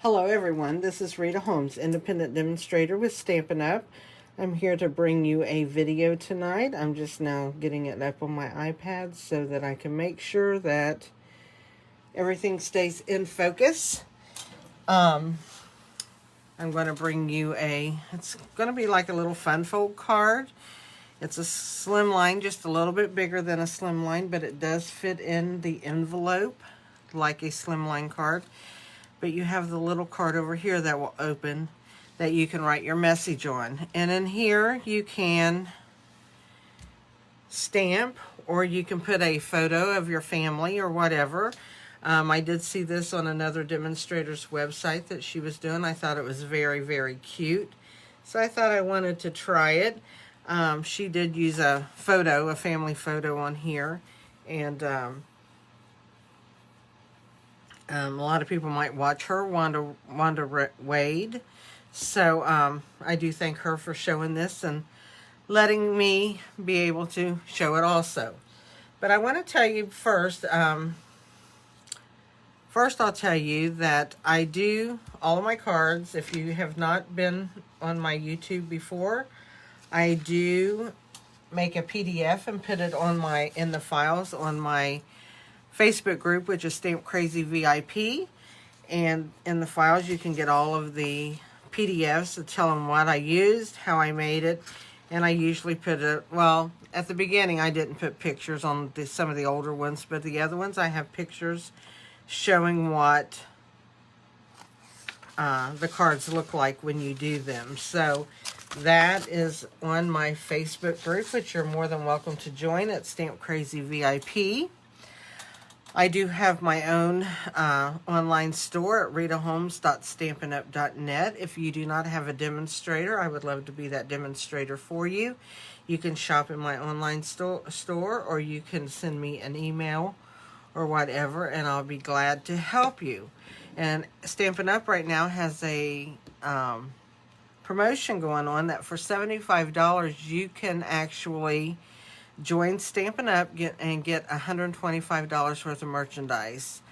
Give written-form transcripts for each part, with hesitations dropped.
Hello everyone, this is Rita Holmes, independent demonstrator with Stampin' Up. I'm here to bring you a video tonight. I'm just now getting it up on my iPad so that I can make sure that everything stays in focus. I'm going to bring you it's going to be like a little fun fold card. It's a Slimline, just a little bit bigger than a Slimline, but it does fit in the envelope like a Slimline card. But you have the little card over here that will open that you can write your message on. And in here you can stamp, or you can put a photo of your family or whatever. I did see this on another demonstrator's website that she was doing. I thought it was very, very cute. So I thought I wanted to try it. She did use a family photo on here. And a lot of people might watch her, Wanda Wade. So I do thank her for showing this and letting me be able to show it also. But I want to tell you first, I'll tell you that I do all of my cards. If you have not been on my YouTube before, I do make a PDF and put it on in the files on my Facebook group, which is Stamp Crazy VIP. And in the files you can get all of the PDFs that tell them what I used, how I made it. And I usually put at the beginning I didn't put pictures on some of the older ones, but the other ones I have pictures showing what the cards look like when you do them. So that is on my Facebook group, which you're more than welcome to join at Stamp Crazy VIP. I do have my own online store at ritaholmes.stampinup.net. If you do not have a demonstrator, I would love to be that demonstrator for you. You can shop in my online store, or you can send me an email or whatever, and I'll be glad to help you. And Stampin' Up! Right now has a promotion going on that for $75 you can actually join Stampin' Up! and get $125 worth of merchandise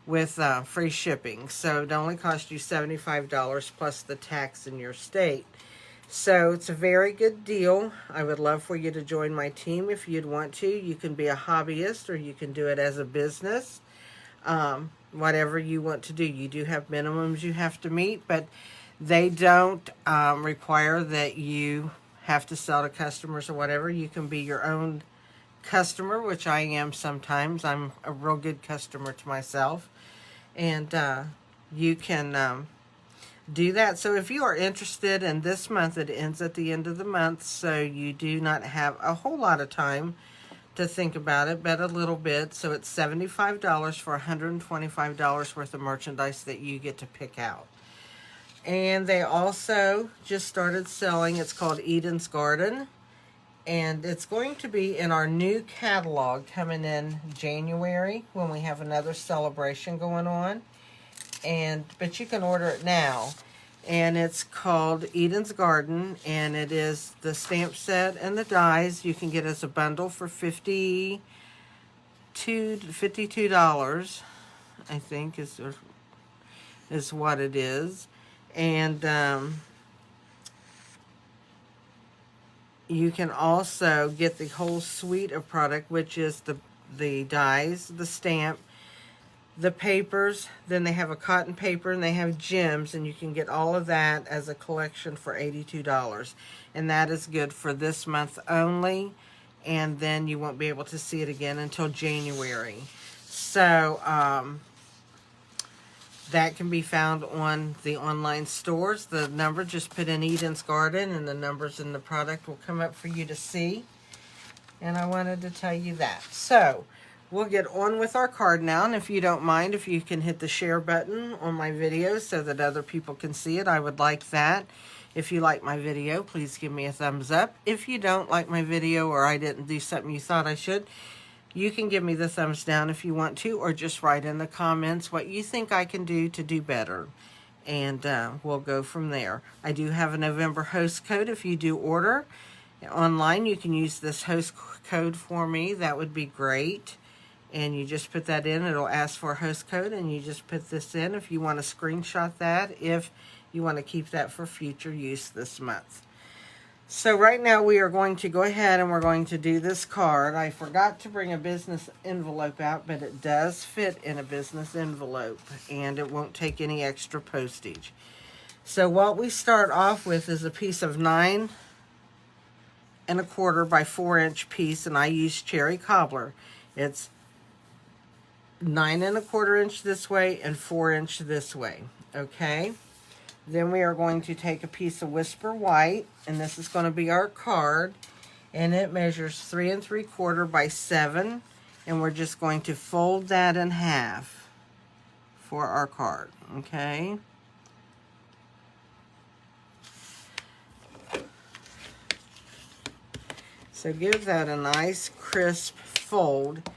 with free shipping. So it only costs you $75 plus the tax in your state. So it's a very good deal. I would love for you to join my team if you'd want to. You can be a hobbyist, or you can do it as a business. Whatever you want to do. You do have minimums you have to meet, but they don't require that you have to sell to customers or whatever. You can be your own customer, which I am sometimes. I'm a real good customer to myself. And you can do that. So if you are interested in this month, it ends at the end of the month, so you do not have a whole lot of time to think about it, but a little bit. So it's $75 for $125 worth of merchandise that you get to pick out. And they also just started selling, it's called Eden's Garden, and it's going to be in our new catalog coming in January when we have another celebration going on. But you can order it now, and it's called Eden's Garden, and it is the stamp set and the dies. You can get as a bundle for $52, I think is what it is. And you can also get the whole suite of product, which is the dies, the stamp, the papers. Then they have a cotton paper, and they have gems, and you can get all of that as a collection for $82. And that is good for this month only, and then you won't be able to see it again until January. So that can be found on the online stores. The number, just put in Eden's Garden, and the numbers in the product will come up for you to see. And I wanted to tell you that. So we'll get on with our card now, and if you don't mind, if you can hit the share button on my video so that other people can see it, I would like that. If you like my video, please give me a thumbs up. If you don't like my video, or I didn't do something you thought I should, you can give me the thumbs down if you want to, or just write in the comments what you think I can do to do better. And we'll go from there. I do have a November host code. If you do order online, you can use this host code for me. That would be great. and you just put that in. It'll ask for a host code, and you just put this in if you want to screenshot that, if you want to keep that for future use this month. So right now we are going to go ahead and we're going to do this card. I forgot to bring a business envelope out, but it does fit in a business envelope, and it won't take any extra postage. So what we start off with is a piece of 9 1/4 by 4-inch piece, and I use cherry cobbler. It's 9 1/4 inch this way and 4-inch this way. Okay. Then we are going to take a piece of Whisper White, and this is going to be our card, and it measures 3 3/4 by 7, and we're just going to fold that in half for our card. Okay. So give that a nice crisp fold,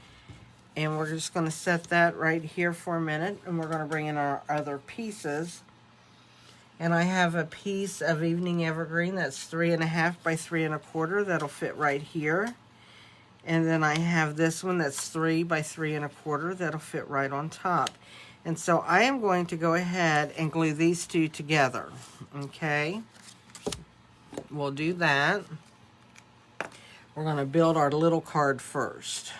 and we're just going to set that right here for a minute, and we're going to bring in our other pieces. And I have a piece of Evening Evergreen that's 3 1/2 by 3 1/4. That'll fit right here. And then I have this one that's 3 by 3 1/4. That'll fit right on top. And so I am going to go ahead and glue these two together. Okay. We'll do that. We're going to build our little card first.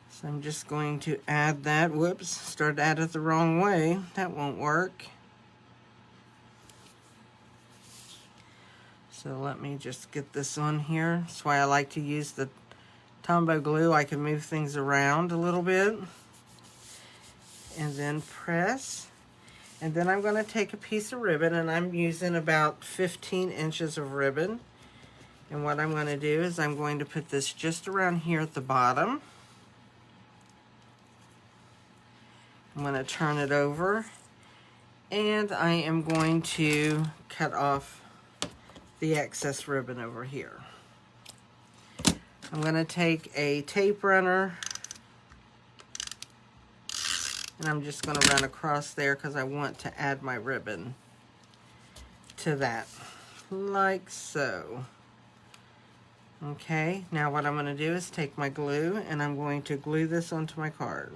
So I'm just going to add that. Whoops, started at it the wrong way. That won't work. So let me just get this on here. That's why I like to use the Tombow glue. I can move things around a little bit. And then press. And then I'm going to take a piece of ribbon, and I'm using about 15 inches of ribbon. And what I'm going to do is I'm going to put this just around here at the bottom. I'm going to turn it over, and I am going to cut off the excess ribbon over here. I'm going to take a tape runner, and I'm just going to run across there because I want to add my ribbon to that, like so. Okay, now what I'm going to do is take my glue, and I'm going to glue this onto my card.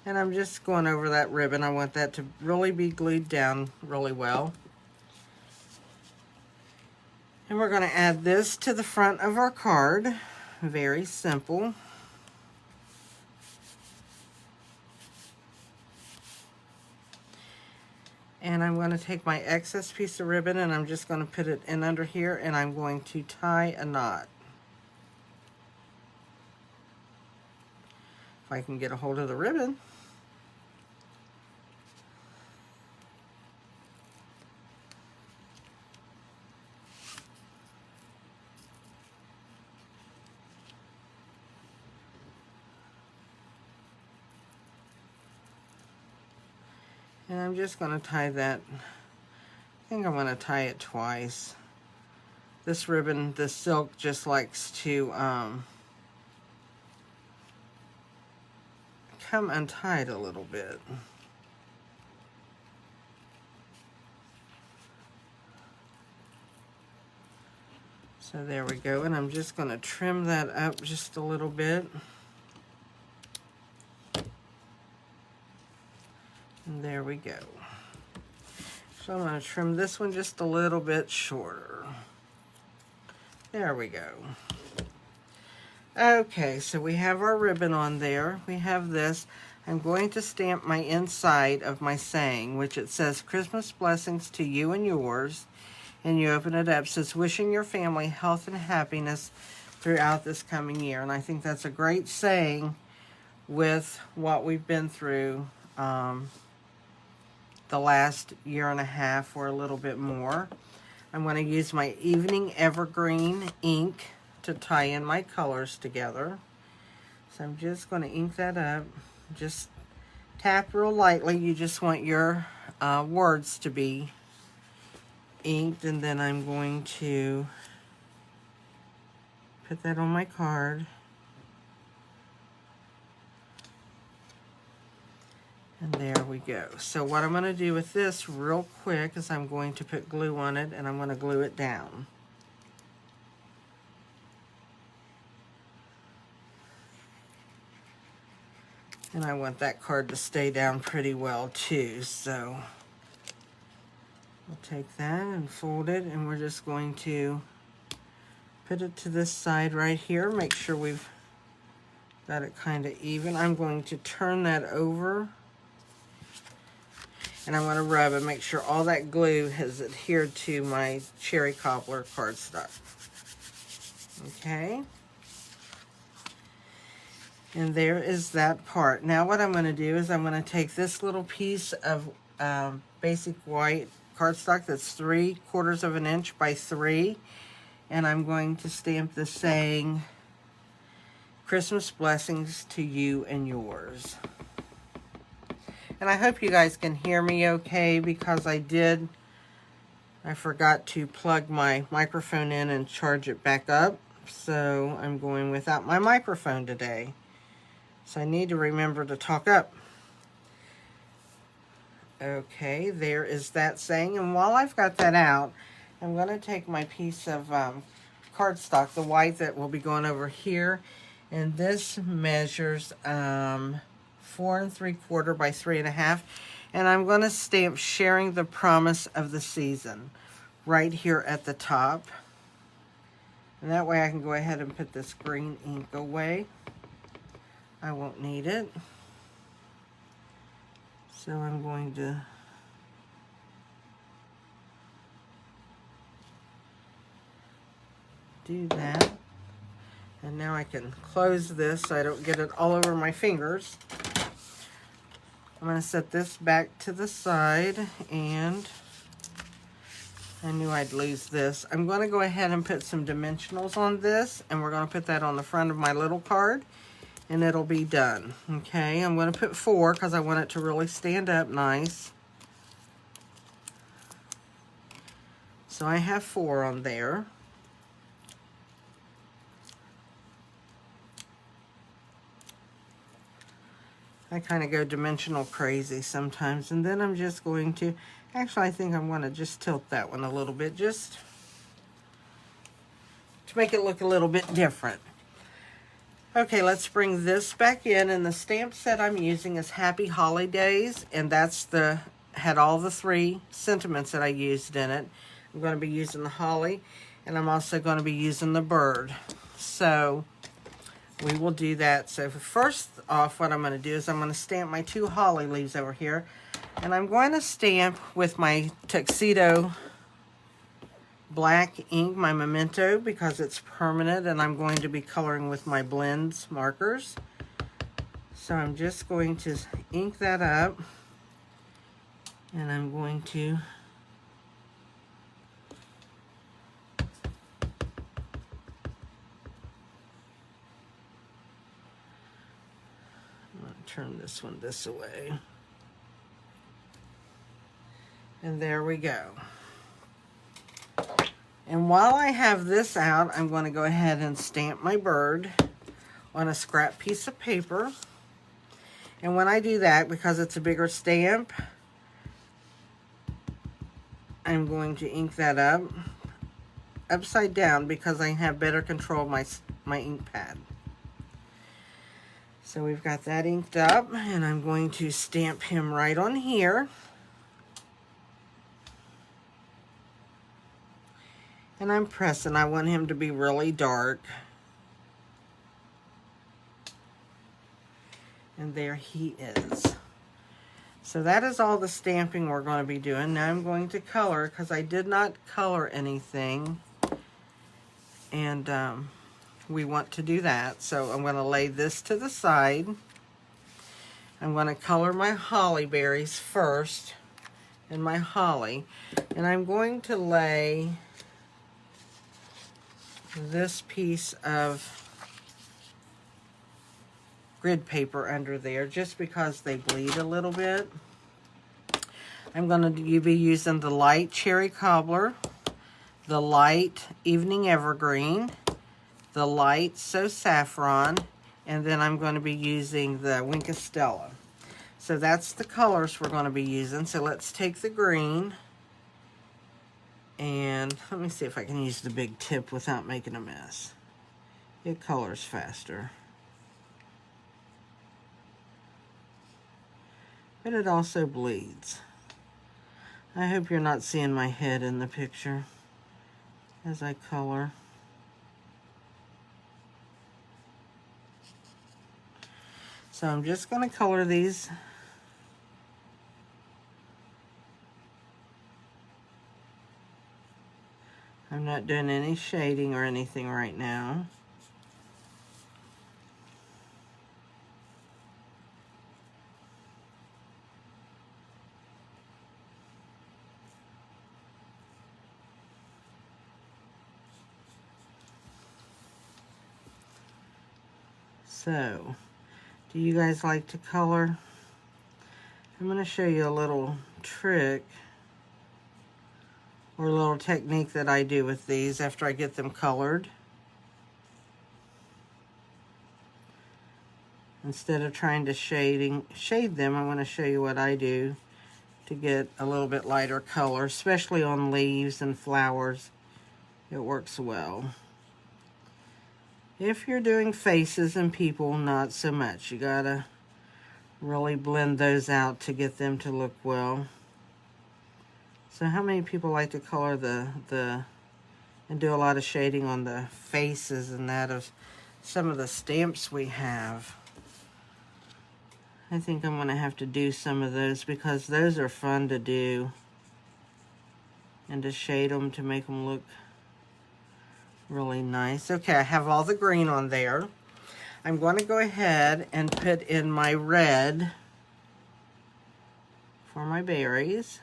And I'm just going over that ribbon. I want that to really be glued down really well. And we're going to add this to the front of our card. Very simple. And I'm going to take my excess piece of ribbon, and I'm just going to put it in under here, and I'm going to tie a knot. If I can get a hold of the ribbon. And I'm just going to tie that. I think I'm going to tie it twice. This ribbon, this silk, just likes to come untied a little bit. So there we go, and I'm just going to trim that up just a little bit. And there we go. So I'm going to trim this one just a little bit shorter. There we go. Okay, so we have our ribbon on there. We have this. I'm going to stamp my inside of my saying, which it says, Christmas blessings to you and yours. And you open it up. It says, wishing your family health and happiness throughout this coming year. And I think that's a great saying with what we've been through the last year and a half or a little bit more. I'm going to use my Evening Evergreen ink to tie in my colors together. So I'm just going to ink that up. Just tap real lightly. You just want your words to be inked, and then I'm going to put that on my card. And there we go. So what I'm going to do with this real quick is I'm going to put glue on it, and I'm going to glue it down. And I want that card to stay down pretty well too, so we'll take that and fold it, and we're just going to put it to this side right here. Make sure we've got it kind of even. I'm going to turn that over, and I'm going to rub and make sure all that glue has adhered to my cherry cobbler cardstock. Okay. And there is that part. Now what I'm going to do is I'm going to take this little piece of basic white cardstock that's 3/4 of an inch by 3, and I'm going to stamp this saying, Christmas blessings to you and yours. And I hope you guys can hear me okay, because I forgot to plug my microphone in and charge it back up. So I'm going without my microphone today. So I need to remember to talk up. Okay, there is that saying. And while I've got that out, I'm going to take my piece of cardstock, the white that will be going over here. And this measures 4 3/4 by 3.5. And I'm going to stamp sharing the promise of the season right here at the top. And that way I can go ahead and put this green ink away. I won't need it. So I'm going to do that. And now I can close this so I don't get it all over my fingers. I'm going to set this back to the side, and I knew I'd lose this. I'm going to go ahead and put some dimensionals on this, and we're going to put that on the front of my little card, and it'll be done. Okay, I'm going to put 4 because I want it to really stand up nice. So I have 4 on there. I kind of go dimensional crazy sometimes, and then I'm just going to, actually I think I'm going to just tilt that one a little bit just to make it look a little bit different. Okay, let's bring this back in, and the stamp set I'm using is Happy Holidays, and that's had all the 3 sentiments that I used in it. I'm going to be using the holly, and I'm also going to be using the bird. So we will do that. So first off, what I'm going to do is I'm going to stamp my 2 holly leaves over here, and I'm going to stamp with my tuxedo black ink, my memento, because it's permanent, and I'm going to be coloring with my blends markers. So I'm just going to ink that up, and I'm going to turn this one this way. And there we go. And while I have this out, I'm going to go ahead and stamp my bird on a scrap piece of paper. And when I do that, because it's a bigger stamp, I'm going to ink that up upside down because I have better control of my ink pad. So we've got that inked up, and I'm going to stamp him right on here. And I'm pressing. I want him to be really dark. And there he is. So that is all the stamping we're going to be doing. Now I'm going to color, because I did not color anything. And we want to do that. So I'm going to lay this to the side. I'm going to color my holly berries first, and my holly. And I'm going to lay this piece of grid paper under there just because they bleed a little bit. I'm going to be using the light cherry cobbler, the light evening evergreen, the light so saffron, and then I'm going to be using the Winkestella. So that's the colors we're going to be using. So let's take the green, and let me see if I can use the big tip without making a mess. It colors faster. But it also bleeds. I hope you're not seeing my head in the picture as I color. So I'm just going to color these. I'm not doing any shading or anything right now. So, do you guys like to color? I'm going to show you a little trick or a little technique that I do with these after I get them colored. Instead of trying to shade them, I want to show you what I do to get a little bit lighter color, especially on leaves and flowers. It works well. If you're doing faces and people, not so much. You gotta really blend those out to get them to look well. So how many people like to color and do a lot of shading on the faces and that of some of the stamps we have? I think I'm gonna have to do some of those because those are fun to do and to shade them to make them look really nice. Okay, I have all the green on there. I'm going to go ahead and put in my red for my berries.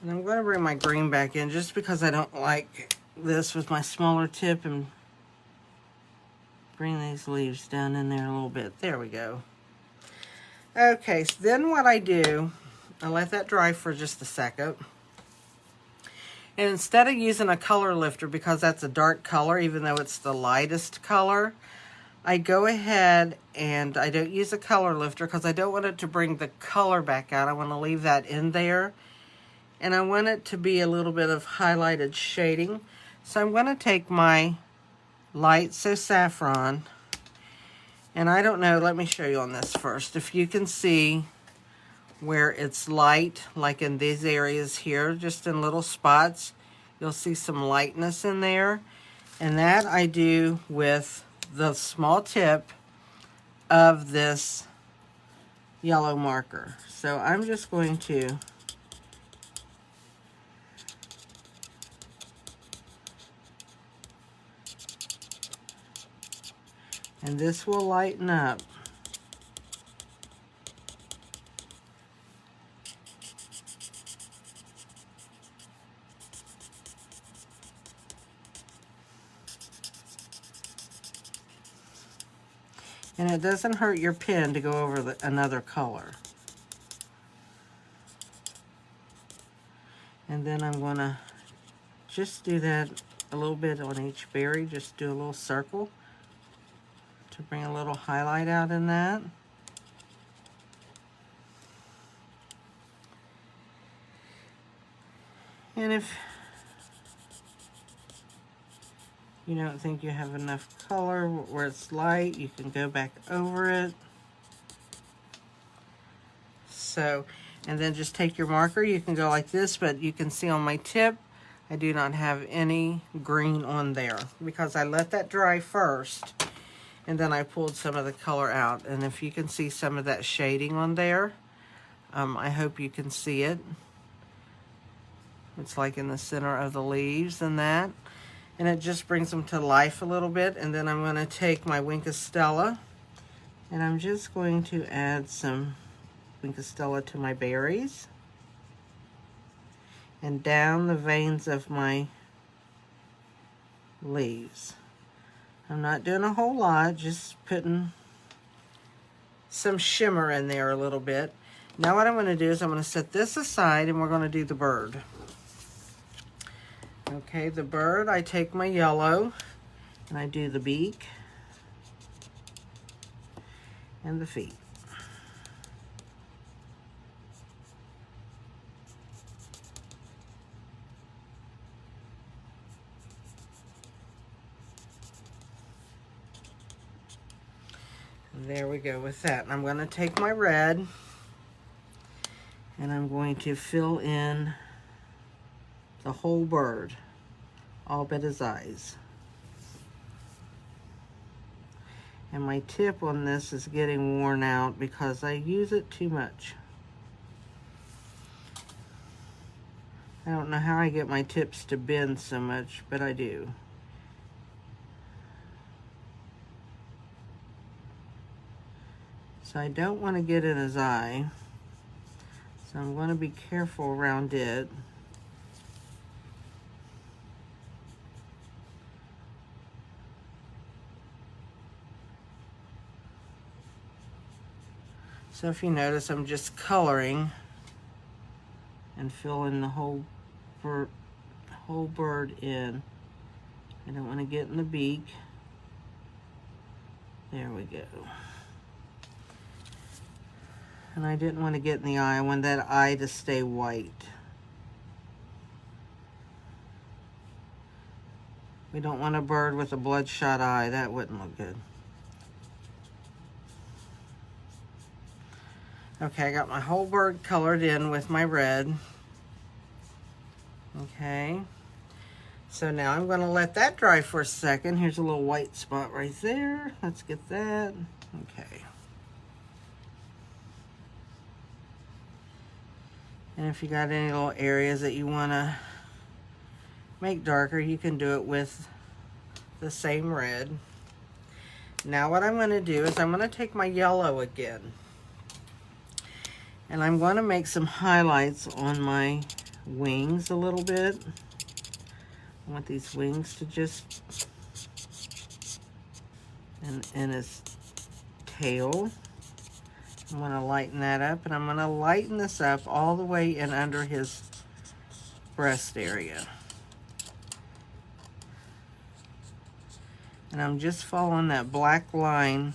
And I'm going to bring my green back in just because I don't like this with my smaller tip, and bring these leaves down in there a little bit. There we go. Okay, so then what I do, I let that dry for just a second. And instead of using a color lifter, because that's a dark color, even though it's the lightest color, I go ahead and I don't use a color lifter because I don't want it to bring the color back out. I want to leave that in there. And I want it to be a little bit of highlighted shading. So I'm going to take my light so saffron, and I don't know, let me show you on this first. If you can see where it's light, like in these areas here, just in little spots, you'll see some lightness in there. And that I do with the small tip of this yellow marker. So I'm just going to and this will lighten up. And it doesn't hurt your pen to go over another color. And then I'm going to just do that a little bit on each berry, just do a little circle to bring a little highlight out in that. And if you don't think you have enough color where it's light, you can go back over it. So, and then just take your marker, you can go like this, but you can see on my tip, I do not have any green on there because I let that dry first and then I pulled some of the color out. And if you can see some of that shading on there, I hope you can see it. It's like in the center of the leaves and that. And it just brings them to life a little bit. And then I'm going to take my Stella and I'm just going to add some Stella to my berries. and down the veins of my leaves. I'm not doing a whole lot, just putting some shimmer in there a little bit. Now what I'm going to do is I'm going to set this aside and we're going to do the bird. Okay, the bird, I take my yellow and I do the beak and the feet. There we go with that. And I'm going to take my red and I'm going to fill in the whole bird, all but his eyes. And my tip on this is getting worn out because I use it too much. I don't know how I get my tips to bend so much, but I do. So I don't want to get in his eye. So I'm going to be careful around it. So if you notice, I'm just coloring and filling the whole bird in. I don't want to get in the beak. There we go. And I didn't want to get in the eye. I want that eye to stay white. We don't want a bird with a bloodshot eye. That wouldn't look good. Okay, I got my whole bird colored in with my red. Okay. So now I'm going to let that dry for a second. Here's a little white spot right there. Let's get that. Okay. And if you got any little areas that you want to make darker, you can do it with the same red. Now what I'm going to do is I'm going to take my yellow again. And I'm going to make some highlights on my wings a little bit. I want these wings to just, and his tail. I'm going to lighten that up, and I'm going to lighten this up all the way in under his breast area. And I'm just following that black line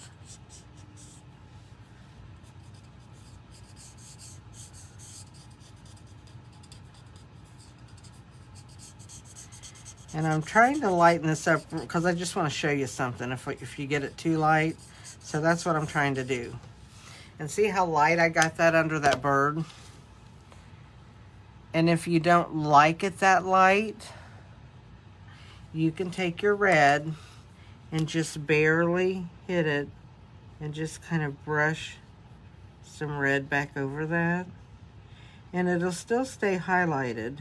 and I'm trying to lighten this up because I just want to show you something if you get it too light. So that's what I'm trying to do. And see how light I got that under that bird? And if you don't like it that light, you can take your red and just barely hit it and just kind of brush some red back over that. And it'll still stay highlighted,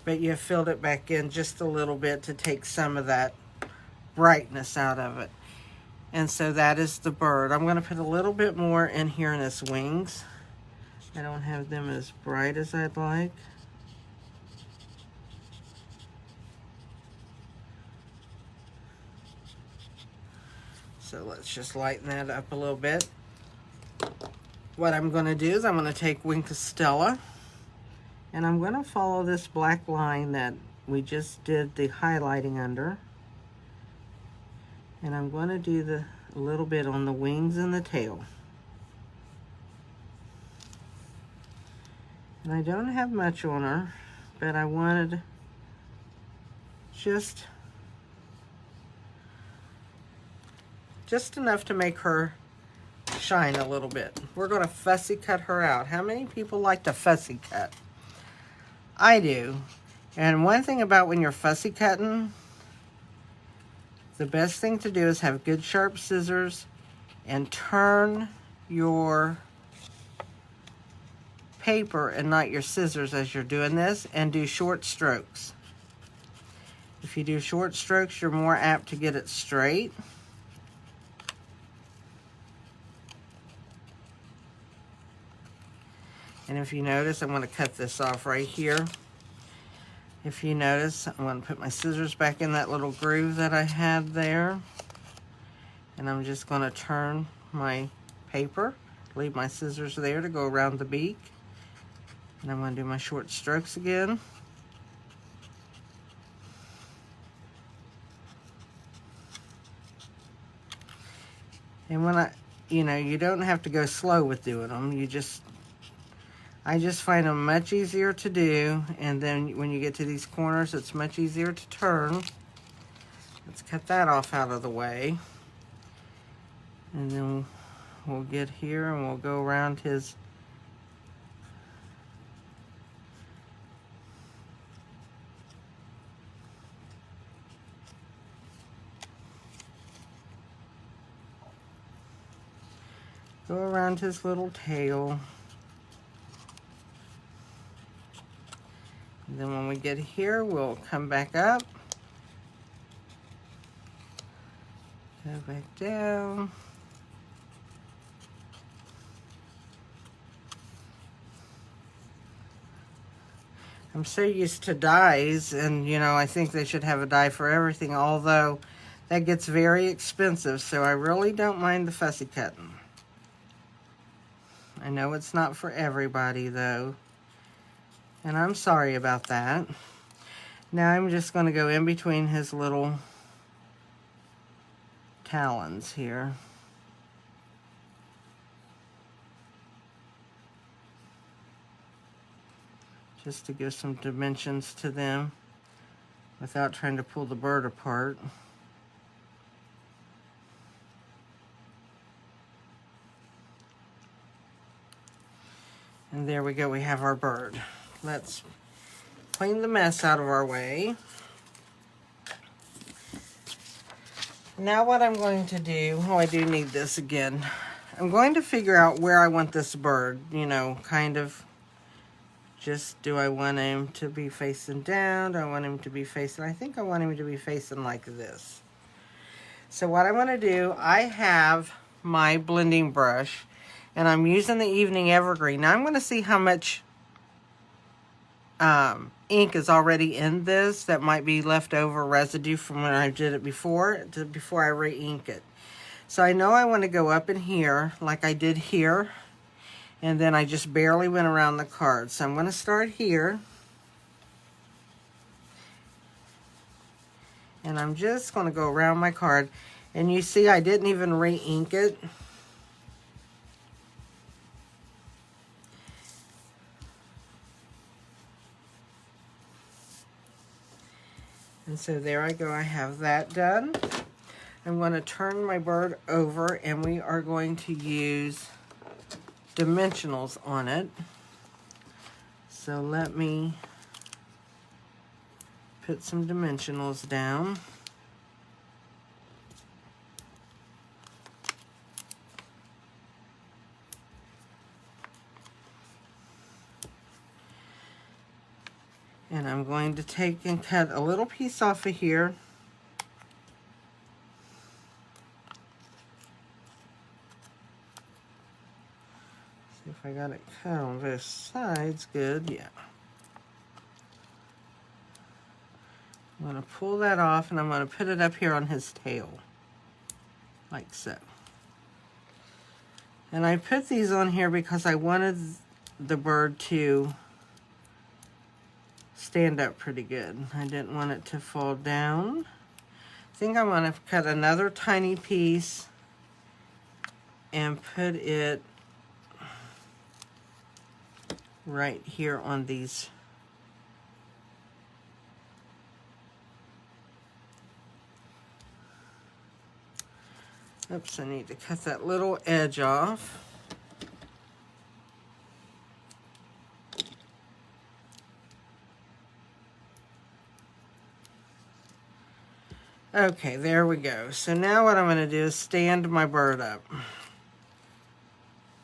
but you filled it back in just a little bit to take some of that brightness out of it. And so that is the bird. I'm going to put a little bit more in here in his wings. I don't have them as bright as I'd like. So let's just lighten that up a little bit. What I'm going to do is I'm going to take Wing Costella and I'm going to follow this black line that we just did the highlighting under. And I'm going to do a little bit on the wings and the tail. And I don't have much on her, but I wanted just enough to make her shine a little bit. We're going to fussy cut her out. How many people like to fussy cut? I do. And one thing about when you're fussy cutting, the best thing to do is have good sharp scissors and turn your paper and not your scissors as you're doing this, and do short strokes. If you do short strokes, you're more apt to get it straight. And if you notice, I'm going to cut this off right here. If you notice, I'm going to put my scissors back in that little groove that I had there. And I'm just going to turn my paper, leave my scissors there to go around the beak. And I'm going to do my short strokes again. And when you don't have to go slow with doing them. I just find them much easier to do. And then when you get to these corners, it's much easier to turn. Let's cut that off out of the way. And then we'll get here and we'll go around his little tail. And then when we get here, we'll come back up. Go back down. I'm so used to dyes, and I think they should have a dye for everything, although that gets very expensive, so I really don't mind the fussy cutting. I know it's not for everybody though, and I'm sorry about that. Now I'm just going to go in between his little talons here. Just to give some dimensions to them without trying to pull the bird apart. And there we go, we have our bird. Let's clean the mess out of our way. Now what I'm going to do, I do need this again. I'm going to figure out where I want this bird, kind of just, do I want him to be facing down? Do I want him to be facing, I think I want him to be facing like this. So what I want to do, I have my blending brush, and I'm using the Evening Evergreen. Now I'm going to see how much ink is already in this that might be leftover residue from when I did it before I re-ink it. So I know I want to go up in here like I did here, and then I just barely went around the card. So I'm going to start here, and I'm just going to go around my card, and you see I didn't even re-ink it. And so there I go, I have that done. I'm going to turn my bird over, and we are going to use dimensionals on it. So let me put some dimensionals down. And I'm going to take and cut a little piece off of here. See if I got it cut on both sides. Good, yeah. I'm going to pull that off, and I'm going to put it up here on his tail, like so. And I put these on here because I wanted the bird to stand up pretty good. I didn't want it to fall down. I think I want to cut another tiny piece and put it right here on these. Oops, I need to cut that little edge off. Okay, there we go. So now what I'm going to do is stand my bird up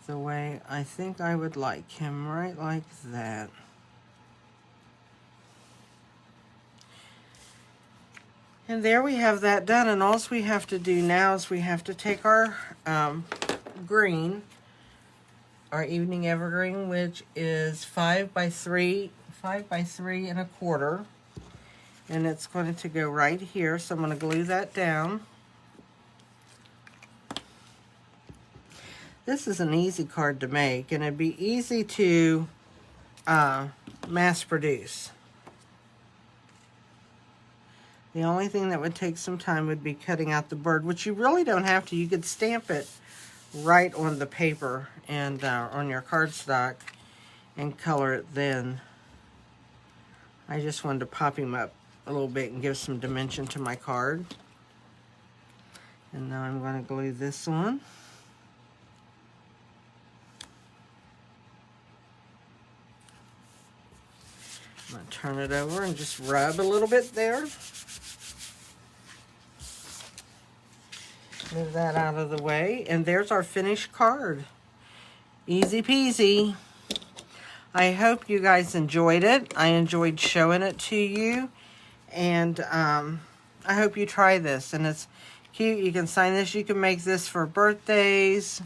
the way I think I would like him, right like that. And there we have that done, and all we have to do now is we have to take our green our evening evergreen, which is 5 by 3 and a quarter, and it's going to go right here. So I'm going to glue that down. This is an easy card to make, and it'd be easy to mass produce. The only thing that would take some time would be cutting out the bird, which you really don't have to. You could stamp it right on the paper and on your cardstock and color it then. I just wanted to pop him up a little bit and give some dimension to my card. And now I'm going to glue this on. I'm going to turn it over and just rub a little bit there. Move that out of the way, and there's our finished card. Easy peasy. I hope you guys enjoyed it. I enjoyed showing it to you, and I hope you try this. And it's cute. You can sign this. You can make this for birthdays,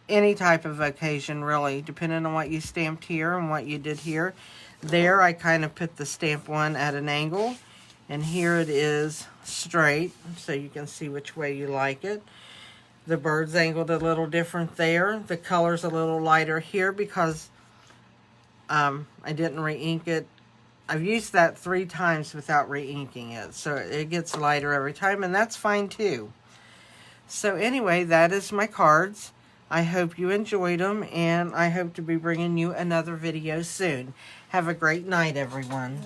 any type of occasion, really, depending on what you stamped here and what you did here. There, I kind of put the stamp one at an angle, and here it is straight, so you can see which way you like it. The bird's angled a little different there. The color's a little lighter here because I didn't re-ink it. I've used that 3 times without re-inking it, so it gets lighter every time, and that's fine too. So anyway, that is my cards. I hope you enjoyed them, and I hope to be bringing you another video soon. Have a great night, everyone.